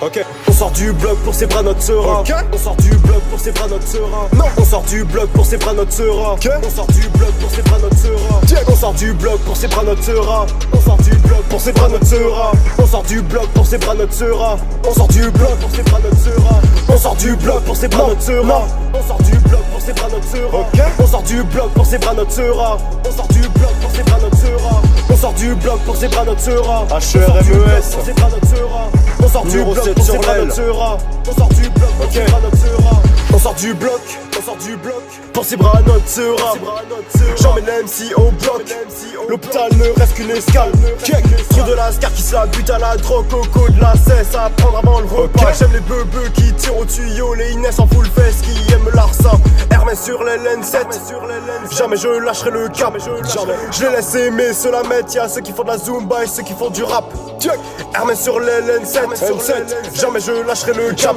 Ok. On sort du bloc pour ses bras notre sera. Ok. On sort du bloc pour ses bras notre sera. Non. On sort du bloc pour ses bras notre sera. Ok. On sort du bloc pour ses bras notre sera. Check. On sort du bloc pour ses bras notre sera. On sort du bloc pour ses bras notre sera. On sort du bloc pour ses bras notre sera. On sort du bloc pour ses bras notre sera. On sort du bloc pour ses bras notre sera. On sort du bloc pour ses bras notre sera. Ok. On sort du bloc pour ses bras notre sera. On sort du bloc pour ses bras notre sera. On sort du bloc pour ses bras notre sera. HERMES. On sort du Numéro bloc 7 pour sur ses bras l'aile. notre sera. On sort du bloc pour Ok. ses bras notre sera. On sort du bloc, on sort du bloc pour ses bras notre sera. J'emmène la MC au bloc. L'hôpital ne reste qu'une escale. Trop de lascar qui se la bute à la drogue, coco de la cesse à prendre avant le repas. Ok. J'aime les bebeux qui tirent au tuyau, les Inès en full fesse qui aiment l'arsa. Hermès sur les laines 7. Jamais je lâcherai le cap. Je les laisse aimer, ceux la mettent. Y'a ceux qui font de la zumba et ceux qui font du rap. Hermès sur les laines 7. Jamais je lâcherai le cap.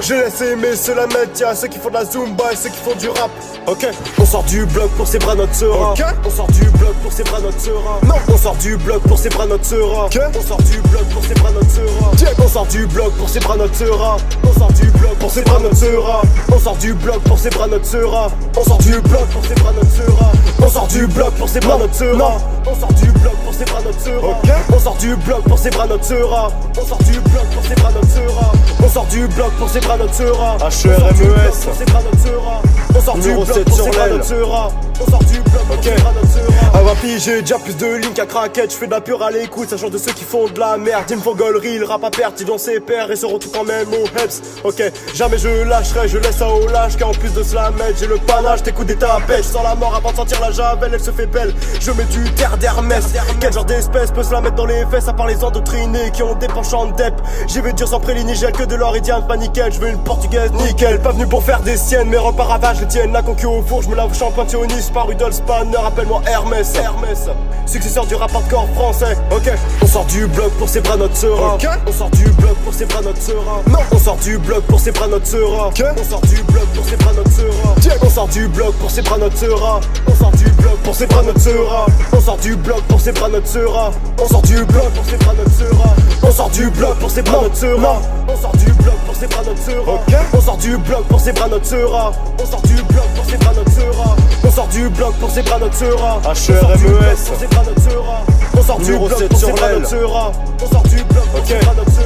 Je laisse aimer, ceux la mettent. Y'a ceux qui font de la zumba et ceux qui font du rap. Ok. On sort du bloc pour ses bras notre sera. Ok. On sort du bloc pour ses bras notre sera. Non. On sort du bloc pour ses bras notre sera. Ok. On sort du bloc pour ses bras notre sera. Check. On sort du bloc pour ses bras notre sera. On sort du bloc pour ses bras notre sera. On sort du bloc pour ses bras notre sera. On sort du bloc pour ses bras notre sera. On sort du bloc pour ses bras notre sera. Non. On sort du bloc pour ses bras notre sera. Ok. On sort du bloc pour ses bras notre sera. On sort du bloc pour ses bras notre sera. On sort du bloc pour ses bras notre sera. HERMES. On sort du Numéro bloc 7 pour sur ses bras l'aile. notre sera. On sort du bloc pour Ok. ses bras notre sera. À 20 piges, j'ai déjà plus de lignes qu'à craquette. Je fais de la pure à l'écoute, sachant de ceux qui font de la merde. Ils me font gaulerie, le rap à perte, ils dans ses pairs et se retrouvent quand même au Heps. Ok, jamais je lâcherai, je laisse ça au lâche. Car en plus de cela, mettre, j'ai le panache, t'écoutes des tapettes. Sans la mort avant de sentir la javel, elle se fait belle. Je mets du terre d'Hermès. Quel genre d'espèce peut se la mettre dans les fesses à part les endoctrinés qui ont des penchants de dep. J'y vais dire sans préligne, j'ai que de l'or et diamant, pas nickel. Je veux une portugaise nickel, pas venu pour faire des siennes. Mes repas ravages les tiennes, la concu au four. Je me lave au shampoing sionis par Rudolf Spanner, appelle-moi Hermès. Successeur du rap hardcore français. Ok, on sort du bloc pour ses bras notre sera. Ok. On sort du bloc pour ses bras notre sera. Non. On sort du bloc pour ses bras notre sera. Ok. On sort du bloc pour ses bras notre sera. Check. On sort du bloc pour ses bras notre sera. On sort du bloc pour ses bras notre sera. On sort du bloc pour ses bras notre sera. On sort du bloc pour ses bras notre sera. On sort du bloc pour ses bras notre sera. On sort du bloc pour ses bras notre sera. Ok. On sort du bloc pour ses bras notre sera. On sort du bloc pour ses bras notre sera. On sort du bloc pour ses bras notre sera. HERMES. On sort du bloc pour ses bras notre sera. On sort du Numéro bloc 7 pour sur ses bras l'aile. notre sera. On sort du bloc pour Ok. ses bras notre sera.